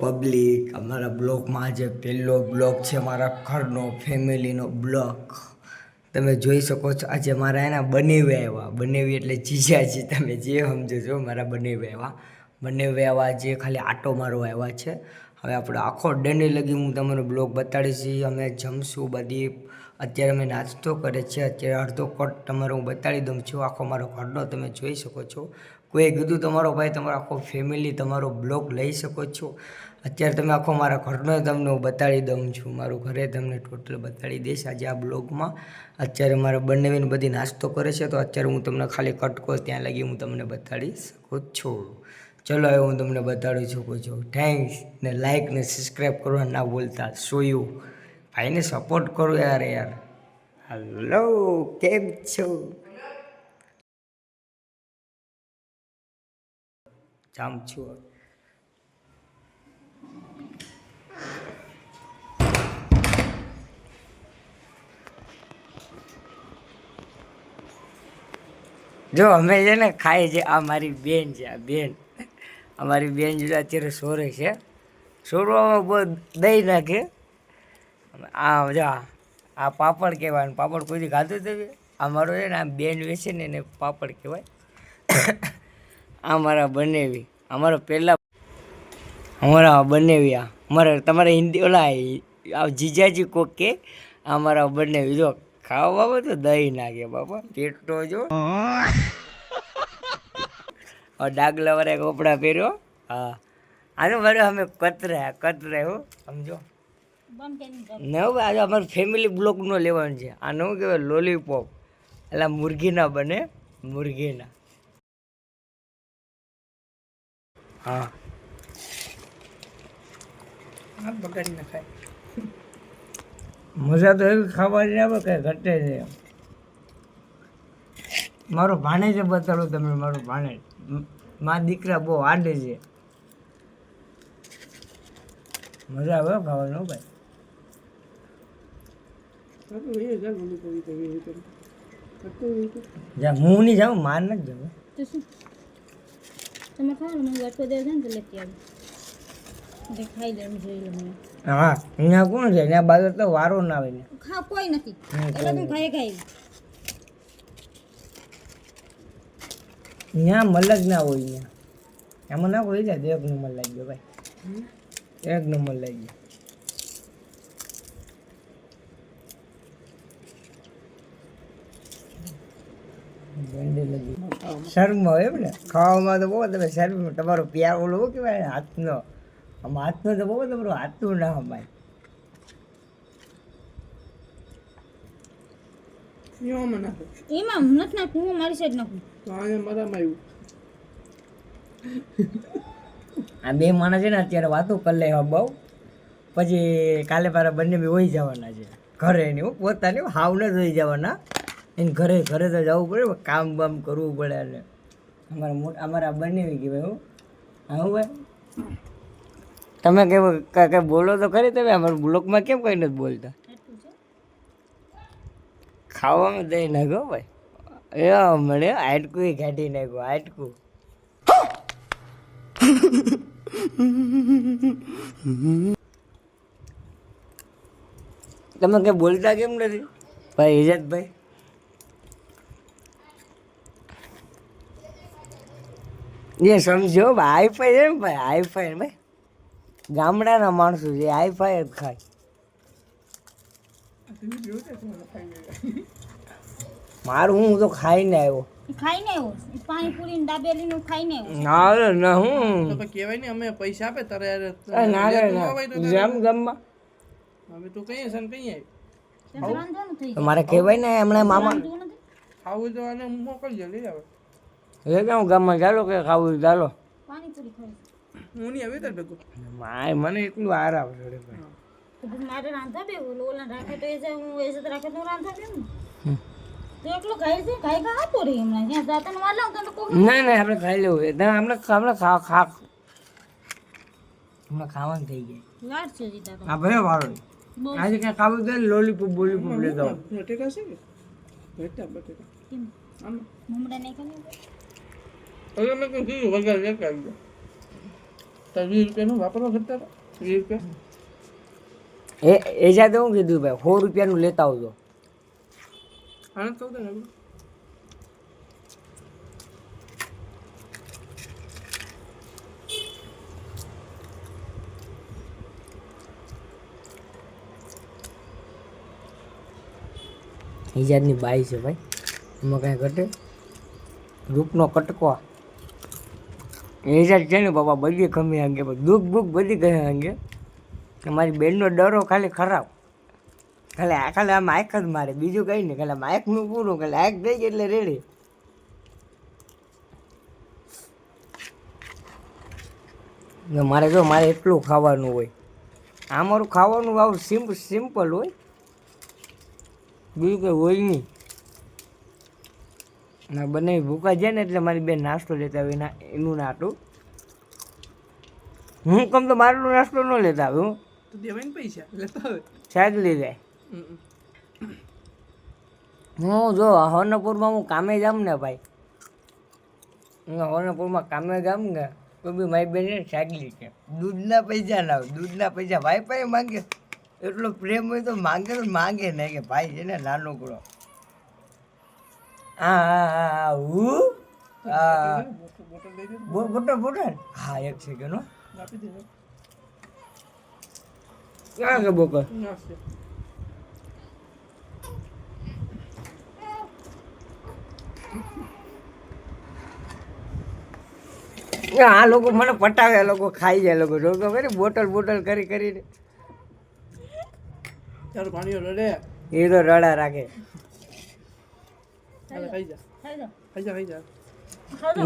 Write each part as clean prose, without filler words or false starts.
Public, અમારા બ્લોગમાં આજે પહેલો બ્લોગ છે મારા ઘરનો ફેમિલીનો બ્લોગ. તમે જોઈ શકો છો આજે મારા એના બનેવી આવ્યા. બનેવી એટલે જીજાજી, તમે જે સમજો છો મારા બનેવી આવ્યા જે ખાલી આટો મારવા આવ્યા છે. હવે આપણે આખો ડેની લગી હું તમને બ્લોગ બતાડીશ. અમે જમશું બધી, અત્યારે અમે નાસ્તો કરે છે. અત્યારે અડધો કટ તમારે હું બતાડી દઉં છું. આખો મારો ઘરનો તમે જોઈ શકો છો. કોઈ કીધું તમારો ભાઈ તમારો આખો ફેમિલી તમારો બ્લોગ લઈ શકો છો. અત્યારે તમે આખો મારા ઘરનો તમને હું બતાડી દઉં છું. મારું ઘરે તમને ટોટલ બતાડી દઈશ આજે આ બ્લોગમાં. અત્યારે મારા બંનેવીને બધી નાસ્તો કરે છે, તો અત્યારે હું તમને ખાલી કટકો ત્યાં લગી હું તમને બતાડી શકું છું. ચલો હવે હું તમને બતાડી શકું છું. થેન્ક્સ ને લાઇક ને સબસ્ક્રાઈબ કરવા ના ભૂલતા. સોયું ભાઈને સપોર્ટ કરો યાર. હલો, કેમ છો? જામ છું. જો અમે છે ને ખાઈ છે. આ મારી બેન છે. આ બેન અમારી બેન જો અત્યારે સોરે છે. સોરવામાં બહુ દહીં નાખે. આ જો આ પાપડ કહેવાય. પાપડ કોઈથી ખાધું તમે? આ મારો છે ને આ બેન વેચે ને એને પાપડ કહેવાય. આ મારા બનેવી, અમારો પહેલાં અમારા બનેવી. આ અમારા તમારે હિન્દી ઓલા આ જીજાજી કોક કે અમારા બનેવી. જો ખાવા બાબા તો દહીં નાખે બાપા. પેટો જો ડાગલા વાળા કપડાં પહેર્યો. હા આનું મારે અમે કતરે હો સમજો ને. હવે આજે અમારું ફેમિલી બ્લોક નો લેવાનું છે. આ નવું કહેવાય લોલીપોપ. એટલે મુરઘીના બને, મુરઘીના. હા આ બગાડી નખાય. મજા તો એવી ખાવાની આવે કઈ ઘટે નહીં. મારો ભાણે છે, બતાડો તમે. મારો ભાણે મારા દીકરા બહુ આડે છે. મજા આવે ખાવાનું ભાઈ. હું નહીં જાઉં, માર નથી જાઉં. તમે ખાવ ને વાટકો દે છે ને તો લેતી આવી ખાઈ લેવું જોઈએ મને. હા અહીંયા કોણ છે? ત્યાં બાજુ તો વારો ના આવે ને. ખા કોઈ નથી એટલે તું ખાઈ ખાઈ. ત્યાં મલક ના હોય. ત્યાં એમાં ના હોય જાય. એક નંબર લાગી ગયો ભાઈ, એક નંબર લાગી ગયો. શર્મ હોય એમ ને ખાવામાં તો બહુ તમે શર્મ. તમારો પ્યાર ઓલો બહુ કહેવાય હાથનો. આમ હાથનો તો બહુ તમારું હાથનું ના ભાઈ. એમાં નથી નાખું, હું મારી સાઈડ નાખું. આ બે માણસ છે ને અત્યારે વાતો કરી લે બહુ. પછી કાલે મારા બંને બી હોઈ જવાના છે ઘરે. નહીં હું પોતાની હાવ ન જોઈ જવાના. એને ઘરે તો જવું પડે, કામ બામ કરવું પડે. એટલે અમારા બંને કે ભાઈ હું હા ભાઈ તમે કઈ બોલો તો ખરી. તમે અમારા બ્લોકમાં કેમ કઈ નથી બોલતા? ખાવામાં દઈ નાખો ભાઈ. એ મળે હાડકું કાઢી નાખો. હાડકું તમે કઈ બોલતા કેમ નથી ભાઈ ઇજતભાઈ? એ સમજો હાઈફાઈ છે ને ભાઈ. હાઈફાઈ ભાઈ ગામડાના માણસો છે, હાઈફાઈ જ ખાય. મારું હું તો ખાઈને આવ્યો. ખાઈને આવ્યો પાણીપુરી ને દાબેલી નું ખાઈને આવ્યો. ના ના હું તો કહેવાય ને અમે પૈસા આપે તારે ના જેમ જમવા હવે તું કઈ છે ને કઈ આવી મારે કહેવાય ને હમણાં મામા ખાવું તો આને મોકલજો લઈ આવે. એ કેવું ગામમાં ચાલો કે ખાવું ચાલો. પાણીપુરી ખાઈ હું નહીં આવી તાર ભેગું. માય મને એટલું આરામ છે મારે રાંધા બે ઓલા રાખે તો એ છે, હું એ છે રાખે તો રાંધા બે ને તો એકલો ખાઈ છે. ખાઈ ખા આપો રે હમણાં જ્યાં જાતા વાર લાવતા તો કોઈ નહીં આપણે ખાઈ લેવું. હમણાં ખાવાનું થઈ જાય. વાર છે જીતા તો હા ભાઈ વાળો આજે ક્યાં ખાવું છે? લોલીપોપ બોલીપોપ લેતો. બટેકા છે કે બટેકા કેમ આમ મમડા નહીં ખાને હવે મેં કીધું વગર લેક આવી ગયો. તાર 20 રૂપિયાનું વાપરવા કરતા હતા 20 રૂપિયા એ જાતે હું કીધું ભાઈ 100 રૂપિયાનું લેતા આવજો. આનંદ કહું તને હિજાજની બાઈ છે ભાઈ, એમાં કાંઈ ઘટે. રૂપનો કટકો હિજાજ છે ને બાપા, બધી ખમી અંગે દુઃખ બુખ બધી કહે અંગે. તમારી બેનનો ડરો ખાલી ખરાબ, ખાલી આમ આંખ જ મારે, બીજું કંઈ નહીં. ખાલી આમ આંખનું પૂરું, ખાલી આંખ થઈ ગઈ એટલે રેડી. મારે જો મારે એટલું ખાવાનું હોય, આ મારું ખાવાનું આવું સિમ્પલ હોય, બીજું કંઈ હોય નહીં. ના બંને ભૂખા છે ને એટલે મારી બેન નાસ્તો લેતા આવે એનું નાટું. હું કમ તો મારો નાસ્તો ન લેતા આવે, હું તો દેવાય ને પૈસા લેતા આવે શાક લઈ જાય. હું જો હોનપુરમાં હું કામે જામ ને ભાઈ, હું હોનપુરમાં કામે જામ ને તો બી મારી બેન શાકલી છે. દૂધના પૈસા ના આવે, દૂધના પૈસા ભાઈ ભાઈ માંગે. એટલો પ્રેમ હોય તો માંગે તો માંગે નહીં કે ભાઈ છે ને નાનો કુડો. હા હું બોટલ લઈ દે બોટલ હા, એક સેકન્ડ હો. આપી દે ક્યાં કે બોકર? નાસ્તે આ લોકો મને પટાવે, આ લોકો ખાઈ જાય, લોકો જો ખબર બોટલ કરી કરીને. તારું પાણીઓ રડે એ તો રડા રાખે. હાલે ખાઈ જા ખાઈ લો. ખાઈ જા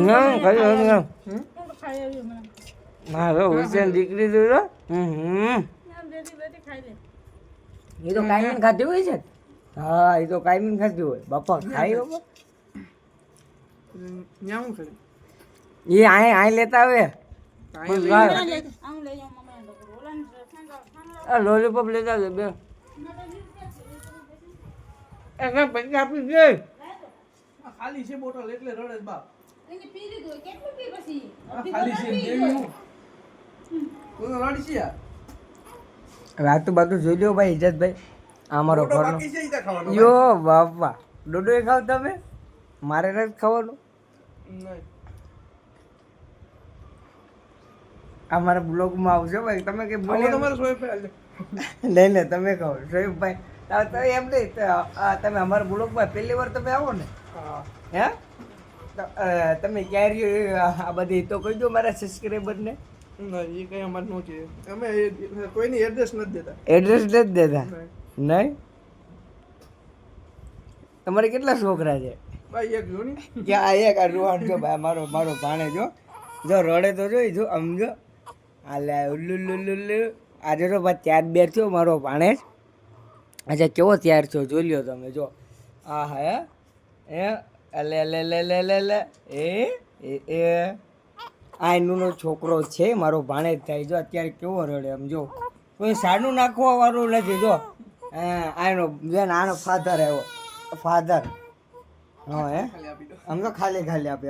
ના ખાઈ હું તો ખાઈ આવ્યું મને. મારો હુસેન દીકરી તું તો આમ બેટી ખાઈ લે. એ તો કાયમીન ખાતી હોય છે. હા, એ તો કાયમીન ખાતી હોય બાપા. ખાઈ બાપા ન્યા હું ખાઈ એ આય લેતા આવે. આમ લઈ જાઓ મમ્મી લોકો ઓલાને ખાંડો આ લોલીપોપ લેતા આવે બે. એના પૈસા આપી દે. ખાલી છે બોટલ એટલે રડે બાપ એને પી લીધું કેટલું પી પછી ખાલી છે દેવી હું તું તો રડી છે યાર હવે આ તો બધું જોઈ લો ભાઈ ઇજ્જતભાઈ. આ મારો બોટલ ઘરનો બાકી છે ઈ તા ખાવાનો યો બાપા, ડોડો એ ખાવ તમે, મારે નથી ખાવાનું. નહીં આ મારા બ્લોગમાં આવજો ભાઈ. તમે કઈ હવે બોલે તમારે સોય પે આલે લઈને તમે ખાઓ શોએબભાઈ. તો એમ નહીં તો તમે અમારા બ્લોગમાં પહેલી વાર તમે આવો ને, હા હે તો, તમે ક્યારે આ બધી તો કહી દો મારા સબસ્ક્રાઈબરને. નહીં એ કઈ અમારે નો છે અમે કોઈની એડ્રેસ નથી દેતા એડ્રેસ નથી દેતા નહીં. નહીં? તમારે કેટલા છોકરા છે? ભાઈ એક જો ની કે આ એક આ રોહન જો ભાઈ, મારો ભાણે જો રડે તો જોઈ જો સમજો. આ લે ઉલ્લુ આજે તો ભાઈ ત્યાર બે થયો મારો ભાણેજ. અચ્છા કેવો તૈયાર થયો જોઈ લ્યો તમે જો. આ હા એ લે લે લે લે લે લે એ આ એનો છોકરો છે, મારો ભાણેજ થાય. જો અત્યારે કેવો રડે આમ જો, કોઈ સાડું નાખવા વાળું નથી. જો આનો બેન આનો ફાધર આવ્યો, ફાધર. હા હે ખાલી આપી દો આમ તો ખાલી આપે.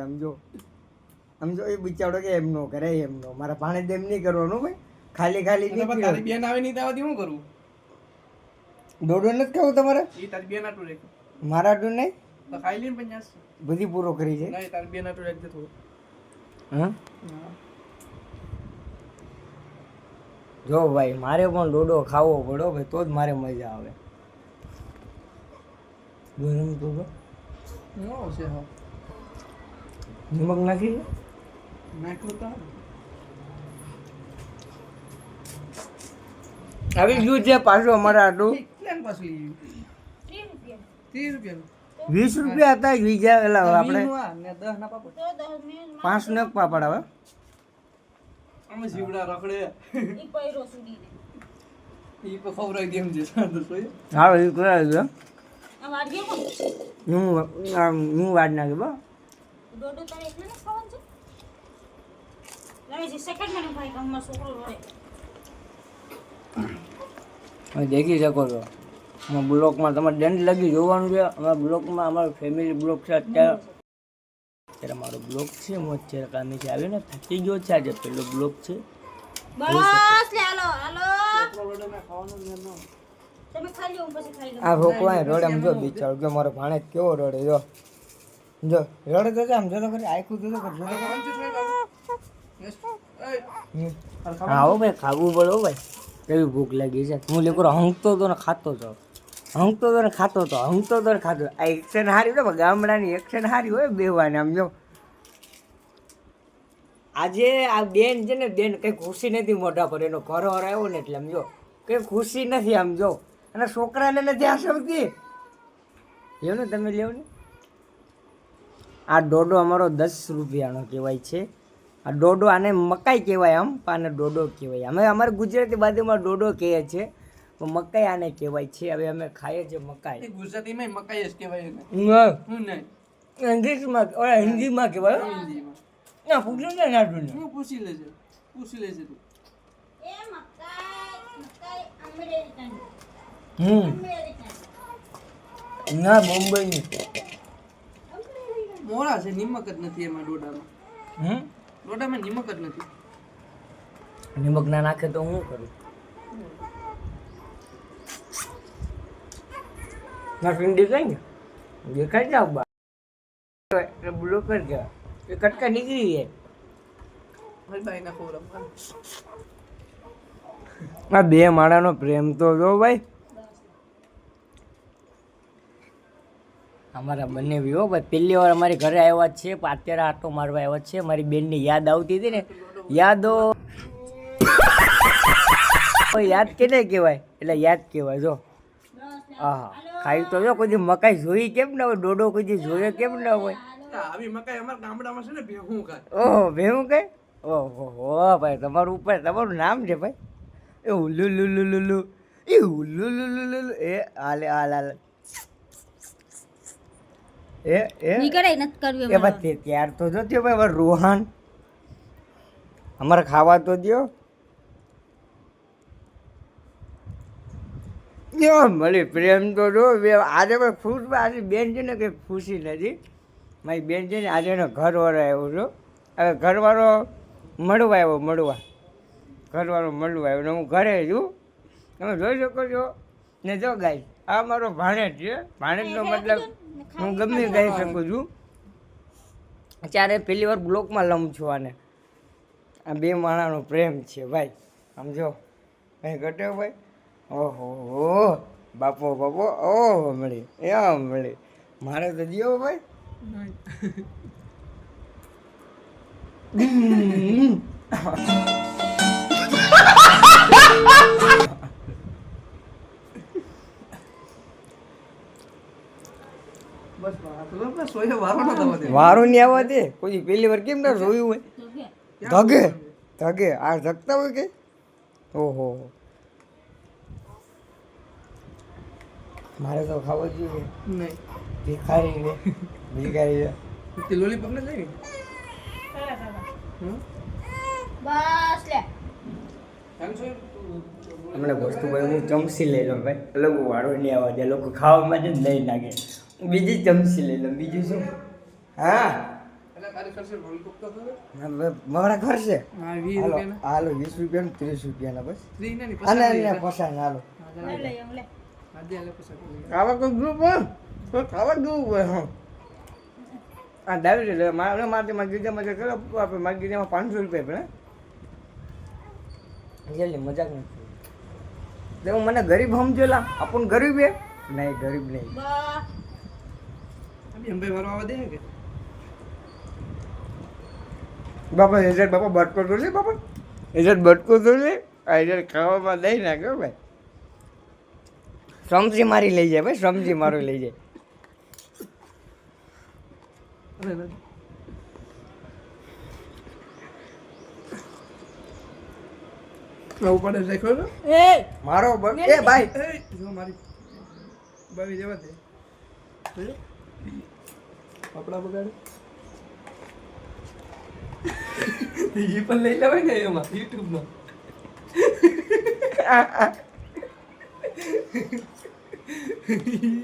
આમ જો એ બિચારો કે એમ નો કરે, એમ નો. મારા ભાણેજ એમ નહીં કરવાનું ભાઈ, ખાલી અને નહીં. તારી બેન આવે નહીં તાવાથી શું કરવું દોડો નથી ખાવું તમારે? એ તારી બેન આટલું રાખ મારા આટલું નહીં, તો ખાઈ લઈને 50 બધી પૂરો કરી છે. નહીં તારી બેન આટલું રાખજે થોડું હા જો ભાઈ, મારે પણ ડોડો ખાવો પડો ભાઈ, તો જ મારે મજા આવે. ગરમ તો જો. નો છે હા નમક નાખી દે. નાખ્યું તો આવી ગયું છે પાછું અમારે આટલું. કેટલાને પાછું લઈ 30 30 રૂપિયા રૂપિયા 20 રૂપિયા હતા બીજા પેલા આપણે વીનું આ ને 10 ના પાપડ તો 10 મિનિટ 5 ને પાપડ આવે. અમે જીવડા રખડે ઈ પૈરો સુડીને ઈ તો ખવરાઈ દેમ છે સાંદર સોય હા એ કરાવી દો. આ વાડ્યો કોણ હું વાડ નાખી બા. દોડો તારે એકને ન ખાવાનું છે લાગે સેકન્ડ મને ભાઈ કામમાં છોકરો રડે તમે દેખી શકો છો અમારા બ્લોકમાં. તમારે દંડ લગી જોવાનું છે અમારા બ્લોકમાં. અમારો ફેમિલી બ્લોક છે. અત્યારે અમારો બ્લોક છે. હું અત્યારે કામેથી આવીને થાકી ગયો છે. આજે પહેલો બ્લોક છે. બસ લે હાલો હાલો છોકરો રડે ને ખાવાનું ને ન. તમે ખાઈ લો હું પછી ખાઈ લઉં આ ભોકવાય રડે આમ જો બિચારો જો મારો ભાણે કેવો રડે જો રડે તો આમ જો તો ખરી આખું તો ખરી જો તો ખરી. યસ. એય. હા હો ભાઈ ખાવું પડે હો ભાઈ કેવી ભૂખ લાગી છે હું લેકરો હંગતો તો ને ખાતો તો હંગતો તો ને ખાતો તો હંગતો તો ને ખાતો આ એક્શન હારી તો ગામડાની એક્શન હારી હોય બેવાની આમ જો આજે આ બેન છે ને બેન કંઈ ખુશી નથી મોઢા પર એનો ઘર વાર આવ્યો ને એટલે આમ જો કંઈ ખુશી નથી આમ જો અને છોકરાને નથી આસવતી લ્યો ને તમે લ્યો ને આ ડોડો અમારો 10 રૂપિયાનો કહેવાય છે આ ડોડો આને મકાઈ કહેવાય આમ પણ આને ડોડો કહેવાય અમે અમારે ગુજરાતી બાજુમાં ડોડો કહે છે પણ મકાઈ આને કહેવાય છે હવે અમે ખાઈએ છીએ મકાઈ એ ગુજરાતીમાં મકાઈ જ કહેવાય એને. હું નહીં. ઇંગ્લિશમાં ઓલા હિન્દીમાં કહેવાય હિન્દીમાં. ના પૂછ્યું ને નાટું હું પૂછી લેજે તું. એ મકાઈ અમેરિકન ના મુંબઈની મોળા છે નિમક જ નથી એમાં ડોડામાં. ડોડામાં નિમક જ નથી. નિમક ના નાખે તો હું કરું ના ઠંડી કઈ ને દેખાય જાવ બા બ્લો કર ગયા એ કટકા નીકળી જાય મારી બાઈને ખવડાવવાનું. આ બે માળાનો પ્રેમ તો જો ભાઈ અમારા બંને હો ભાઈ પહેલી વાર અમારી ઘરે આવ્યા છે પણ અત્યારે આટો મારવા આવ્યા છે મારી બેનની યાદ આવતી હતી ને યાદો યાદ કેને કહેવાય એટલે યાદ કહેવાય જો હા ખાઈ તો જો કોઈ દી મકાઈ જોઈ કેમ ના હોય ડોડો કોઈ દી જોયો કેમ ના હોય આવી મકાઈ અમારા ગામડામાં છે ને ભેહું ખાય. ઓહો ભેવું કઈ ઓહો હો ભાઈ તમારું ઉપર તમારું નામ છે ભાઈ એ હુલ્લુ લુલુ લુલુ એ હુલ્લુ લુલુ લુલુ એ હાલે હાલ હાલ એ નીકળે નથી કરવી એ ભાઈ ત્યાર તો જો થયો ભાઈ રોહાન અમારે ખાવા તો દો મળી પ્રેમ તો જો આજે ભાઈ ખુશ આજે બેન છે ને કંઈ ખુશી નથી મારી બેન છે ને આજે એનો ઘરવાળો આવ્યો છો હવે ઘરવાળો મળવા આવ્યો ઘરવાળો મળવા આવ્યો ને હું ઘરે છું તમે જોઈ શકો છો ને જો ગાય આ મારો ભાણેજ છે ભાણેજનો મતલબ હું ગમે ગાઈ શકું છું ત્યારે પહેલી વાર બ્લોકમાં લઉં છું આને આ બે માણાનો પ્રેમ છે ભાઈ સમજો કંઈ ઘટ્યો ભાઈ ઓહો બાપો ઓહો મળી એમ મળી મારે તો દિયો ભાઈ બસ આ તો આપણે સોયે વારો ન થવા દે. વારો નહીં આવવા દે કોઈ પહેલી વાર કેમ ના જોયું હોય ધગે ધગે આ ધગતા હોય કે ઓહો મારે તો ખાવા જોઈએ નહીં. ભિખારી રે તે લોલીપોપ ને લઈ. બસ લે હમણાં વસ્તુ ભાઈ હું ચમચી લઈ લઉં ભાઈ લોકો વાળો નહીં આવવા દે લોકો ખાવા માટે જ લઈ નાખે બીજી ચમચી લઈ લઉં બીજું શું હા એટલે તારી ખર્ચે લોલીપોપ તો થશે. મારા ઘર છે હા 20 રૂપિયાના. હાલો 20 રૂપિયાનું 30 રૂપિયાના બસ 30 ને અને નહીં પસાર હાલો લઈ લઈ એમ લે આજે આલે પછી ખાવા કોઈ ગ્રુપ હોય તો ખાવા ગ્રુપ હોય હા આ દાવી લે મારે મારી ગીજામાં કરો આપણે મારી ગીજામાં 500 રૂપિયા પડે જલ્દી મજાક નથી એટલે હું મને ગરીબ સમજેલા આપણને ગરીબ હે નહીં ગરીબ નહીં બસ અભી અંબે વાળો આવા દે કે બાપા એજર બાપા બટકો તો લે બાપા એજર બટકો તો લે આ એજર ખાવામાં દઈ નાખ્યો ભાઈ સમજી મારી લઈ જાય ભાઈ સમજી મારું લઈ જાય આવું પડે દેખો ને. એ મારો એ ભાઈ એ જો મારી બાવી જેવા દે કપડા બગાડે એ પણ લઈ લેવાય ને એમાં YouTube માં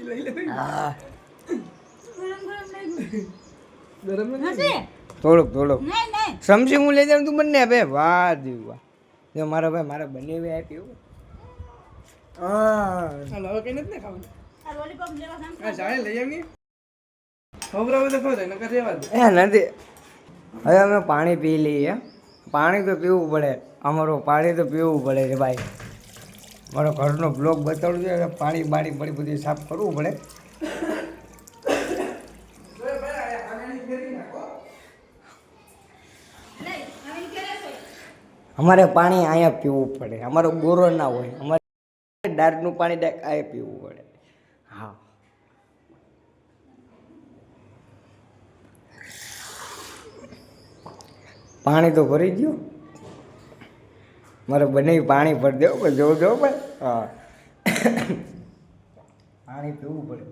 લઈ લેવાય હા ગરમ નથી થોડુંક નહીં નહીં સમજી હું લઈ જાઉં તું બંને બે વાહ દીવા જો મારો ભાઈ મારા બનાવી આપ્યું હા હાલો હવે કઈ નથી ને ખાવાનું આ લોલીપોપ લેવા કામ આ જાય લઈ આવી ખવડાવે તો ખવડાવે નકર રહેવા દે એ નથી હવે અમે પાણી પી લઈએ પાણી તો પીવું પડે અમારું પાણી તો પીવું પડે છે ભાઈ મારો ઘરનો બ્લોક બતાડું છે પાણી બાણી પડી બધી સાફ કરવું પડે અમારે પાણી અહીંયા પીવું પડે અમારો ગોરો ના હોય અમારે ડાર્કનું પાણી ડાયરેક્ટ અહીંયા પીવું પડે હા પાણી તો ભરી ગયું મારે બને પાણી ભરી દેવું પણ જોવું જો ભાઈ હા પાણી પીવું પડે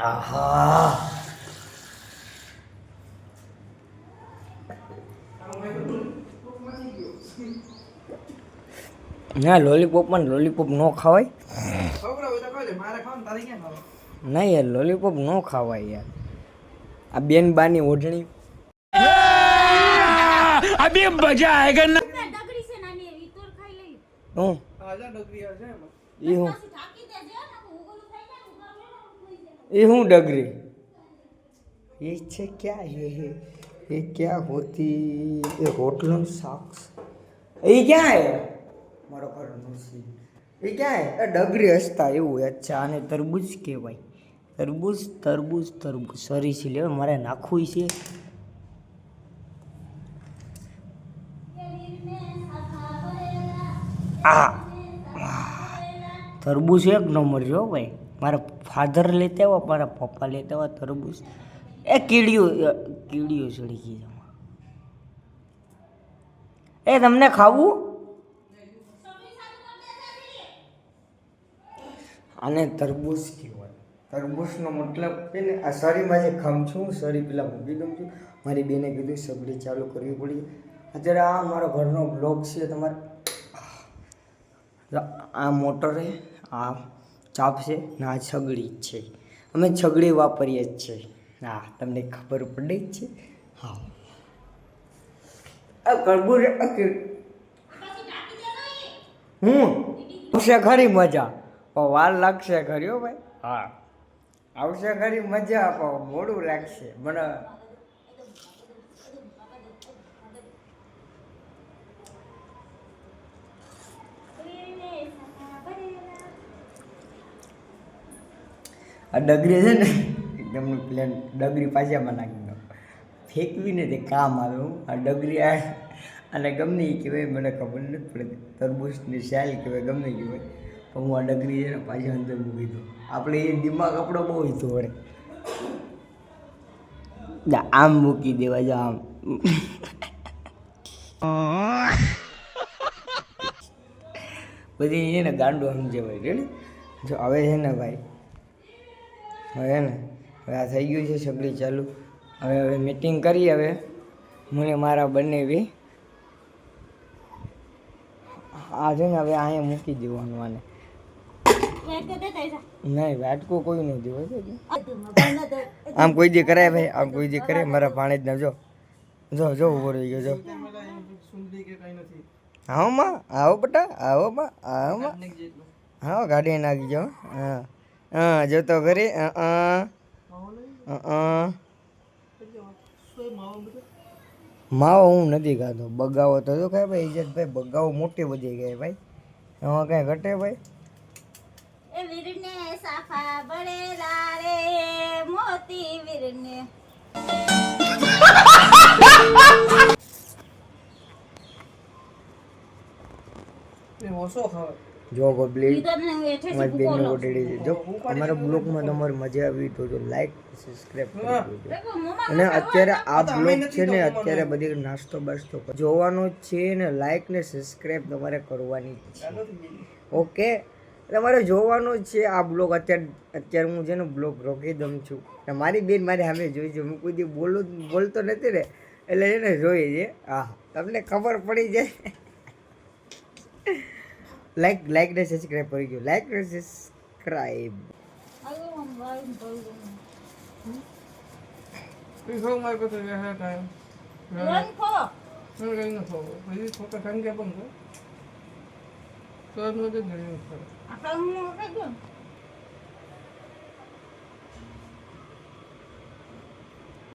આહા ના લોલીપોપ પણ લોલીપોપ ન ખવાય ખવડાવે તો ખવડાવે મારે ખાવાનું તારે ક્યાં ખાવાનું નહીં યાર લોલીપોપ ન ખાવાય યાર આ બેન બાની ઓઢણી अभी मजा आएगा ना ડગરી છે નાની એવી તોર ખાઈ લઈ હું હાજા ડગરી હશે એમાં એ હું પાછી ઢાંકી દેજે ને ઉગલું થઈ જાય ઉગલું ये हूँ डगरी ये છે क्या ये क्या होती ये होटल साक्स ये क्या है મારો ઘરનો સી એ ક્યાં હે ડગરી હસતા એવું અચ્છા આને તરબૂચ કહેવાય તરબૂચ તરબૂચ તરબૂચ સરી છે લેવા મારે નાખવું છે આ તરબૂચ એક નંબર જો ભાઈ મારા ફાધર લેતા આવ્યા મારા પપ્પા લેતા આવ્યા તરબૂચ એ કીડીઓ ચડી ગઈ એમાં એ તમને ખાવું આને તરબૂચ કહેવાય તરબૂચનો મતલબ છે ને આ શરીરમાં જે ખમ છું શરી પેલા મૂકી દઉં છું મારી બેને કીધું સગડી ચાલુ કરવી પડી અત્યારે આ મારો ઘરનો બ્લોગ છે તમારે આ મોટર છે આ ચાપ છે ને આ છગડી જ છે અમે છગડી વાપરીએ જ છે હા તમને ખબર પડે જ છે હા આ તરબૂચ આવશે ખરી મજા પણ વાર લાગશે ખરી હો ભાઈ હા આવશે ખરી મજા પણ મોડું લાગશે મને આ ડગરી છે ને એકદમ પ્લેન ડગરી પાછામાં નાખી દો ફેંકવીને તે કામ આવે હું આ ડગરી આ અને ગમે એ કહેવાય મને ખબર નથી પડતી તરબૂચની શાલ કહેવાય ગમે એ કહેવાય પણ હું આ ડગરી છે ને પાછી અંદર મૂકી દઉં આપણે એ દિમાગ આપણો બહુ હિતો વળે આમ મૂકી દેવા જો આમ બધી છે ને ગાંડો સમજે ભાઈ રેડી જો હવે છે ને ભાઈ હવે ને હવે આ થઈ ગયું છે સગડી ચાલુ હવે મીટિંગ કરી હવે મને મારા બંને બી આ છે ને હવે અહીંયા મૂકી દેવાનું આને નહીં વાટકો કોઈ નહીં દેવો આમ કોઈ દી કરાય ભાઈ આમ કોઈ દી કરે મારા પાણી જ ના જો જો જો ઉભો રહી ગયો જો સુંદરી કે કઈ નથી આવો માં આવો બેટા આવો માં આવો માં નાખ જેટલું હા ગાડી નાખી જાઓ હા હા જો તો ખરી માવો હું નથી ખાતો બગાવો તો જો ખાય ભાઈ ઇજ્જતભાઈ બગાવો મોટી બધી ગઈ ભાઈ એમાં કાંઈ ઘટે ભાઈ એ વીરને સાફા બળેલા રે મોતી વીરને એ ઓછો ખાવ જો ગોબલી કીધું ને હું એઠે અમારી બેનને ઓટેડી છે જો અમારા બ્લોગમાં તમારી મજા આવી તો લાઈક સબસ્ક્રાઈબ કરી દેજો અને અત્યારે આ બ્લોગ છે ને અત્યારે બધી નાસ્તો બાસ્તો જોવાનો જ છે ને લાઈક ને સબસ્ક્રાઈબ તમારે કરવાની જ છે ઓકે તમારે જોવાનો જ છે આ બ્લોગ અત્યારે હું છે ને બ્લોગ રોકી દઉં છું અને મારી બેન મારી સામે જોઈ છે હું કોઈ દી બોલતો નથી ને એટલે છે ને જોઈએ છે હા તમને ખબર પડી જાય લાઈક ને સબસ્ક્રાઈબ કરી ગયો લાઈક ને સબસ્ક્રાઈબ એ ખાવ મારે કશું રહે કાંઈ લોન ખો હું કંઈ ન ખાવ પછી છોકરા સંખ્યા પણ છે તો જ નથી ઘણી ખાવ આખા હું કઈ ગયો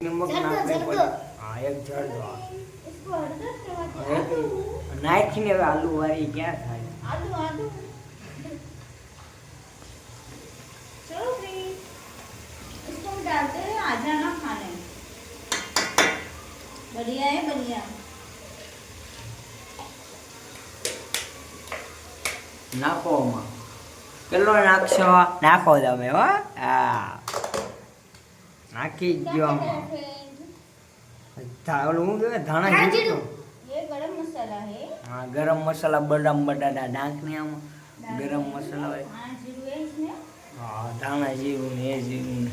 નમક નાખવી પડે. હા એક જળ દો इसको हरदर कहते નાખીને હવે આલુ વાળી ક્યાં થાય आलू आलू चलो भाई इसको हम डालते हैं आ जाना खाने बढ़िया है बढ़िया નાખો આમાં. કેટલો નાખશો નાખો તમે હો હા નાખી જ ગયો આમાં. ઓલું શું કહેવાય ધાણા જીરું ये गरम मसाला है હા ગરમ મસાલા બદામ બટાટા નાખને આમાં ગરમ મસાલા હોય हाँ जीरू है इसमें હા ધાણા જીરું ને એ જીરું ને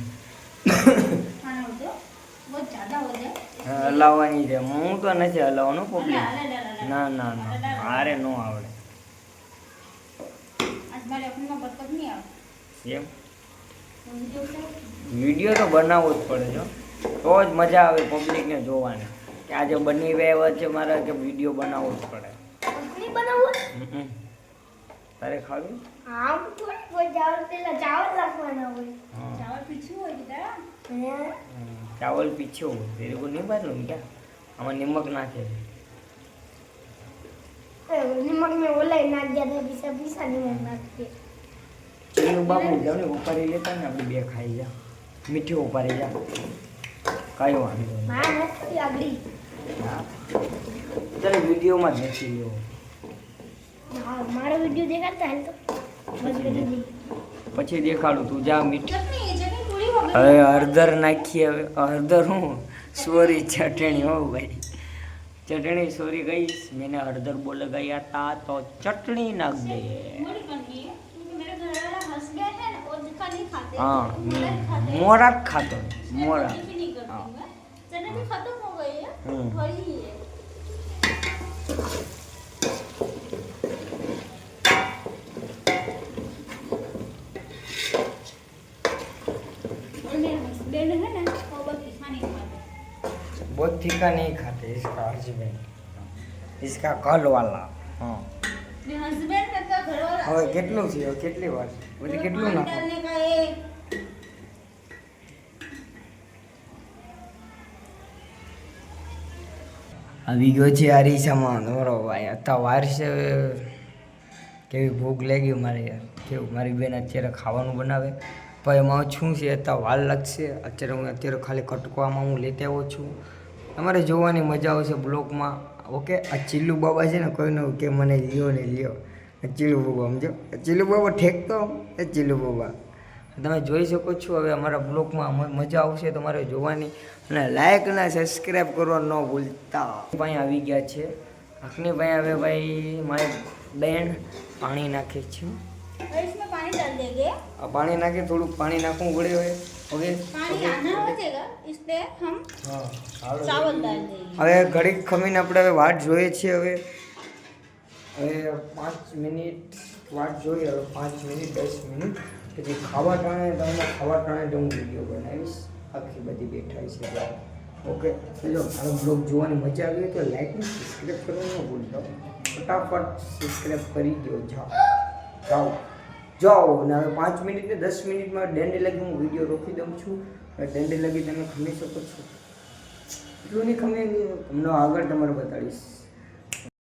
खाना हो तो बहुत ज़्यादा हो जाए હલાવવાની છે હું તો નથી હલાવવાનો अरे પબ્લિક अरे अरे ના ના ના મારે નો આવડે आज मेरे अपने में बरकत नहीं आवे એમ तो वीडियो से વિડીયો તો બનાવવો જ પડે જો તો જ મજા આવે પબ્લિકને જોવાની કે આજે બની રહ્યા છે મારે કે વિડીયો બનાવવો જ પડે नहीं बना हुआ હમ. તારે ખાવી हाँ थोड़ी बहुत चावल तेला चावल रखवाना हुआ हाँ चावल पीछे हो बेटा चावल पीछे हो तेरे को नहीं मालूम क्या આમાં નિમક નાખે છે नमक में ओला ही नाक दिया था पीसा पीसा नमक नाक के ચીનું બાપુ જાવ ને ઉપાડી લેતા ને આપણે બે ખાઈ જા મીઠી ઉપાડી જા કાંઈ વાંધો નહીં मां નથી આગળી હા તારે વિડીયોમાં જ નથી લેવો हाँ मारो वीडियो देखाता है तो बस कर दी પછી દેખાડું તું જા મીઠી चटनी पूरी हो गई હવે હળદર નાખીએ હવે હળદર હું સોરી ચટણી હો ભાઈ चटनी सॉरी गाइस मैंने हरदर बोल गया था तो चटनी नाख दे थोड़ी करनी है क्योंकि मेरे घर वाला हंस गए हैं ना वो जितना नहीं खाते हाँ वो मोरा ही खाते हैं। मोरा खातो इसलिए मोरा कभी भी नहीं करती हाँ। मैं चटनी खत्म हो गई है हम्म। थोड़ी ही है और मेरे हस्बैंड है ना वो बहुत तीखा नहीं खाते बहुत तीखा नहीं खाते इसका हस्बैंड इसका कल वाला हाँ मेरे हस्बैंड का घर वाला હવે કેટલું છે કેટલી વાર પછી કેટલું पानी નાખો डालने का एक આવી ગયો છે અરીસામાં તમારો ભાઈ અત્યારે વાર છે કેવી ભૂખ લાગી મારે યાર કેવું મારી બેન અત્યારે ખાવાનું બનાવે પણ એમાં શું છે અત્યારે વાર લાગશે અત્યારે હું અત્યારે ખાલી કટકવામાં હું લેતા આવ્યો છું તમારે જોવાની મજા આવશે બ્લોગમાં ઓકે આ ચીલ્લુ બાબા છે ને કોઈને કે મને લ્યો ને લ્યો ચીલ્લુ બાબા સમજો ચીલ્લુ બાબા ઠેકતો એ ચીલ્લુ બાબા તમે જોઈ શકો છો હવે અમારા બ્લોગમાં મજા આવશે તમારે જોવાની અને લાઈક અને સબસ્ક્રાઈબ કરવા ન ભૂલતા ભાઈ આવી ગયા છે અખની ભાઈ હવે ભાઈ મારી બેન પાણી નાખે છે और इसमें पानी डाल देंगे આ પાણી નાખે થોડુંક પાણી નાખવું પડે હવે ઓકે पानी आना हो जाएगा इसलिए हम હા હાલો. चावल डाल देंगे હવે ઘડીક ખમીને આપણે હવે વાટ જોઈએ છીએ હવે 5 મિનિટ વાટ જોઈએ હવે 5 મિનિટ 10 મિનિટ પછી ખાવા ટાણે તમને ખાવા ટાણે હું વિડીયો બનાવીશ આખી બધી બેઠાઈ છે ત્યારે ઓકે ચલો મારો બ્લોગ જોવાની મજા આવી હોય તો લાઈક અને સબસ્ક્રાઈબ કરવાનું ન ભૂલતા ફટાફટ સબસ્ક્રાઈબ કરી દો જાઓ અને હવે 5 મિનિટ ને 10 મિનિટમાં ડેન્ડી લગી હું વિડીયો રોકી દઉં છું ડેન્ડી લગી તમે ખમી શકો છો એટલું નહીં ખમે તમને આગળ તમારે બતાડીશ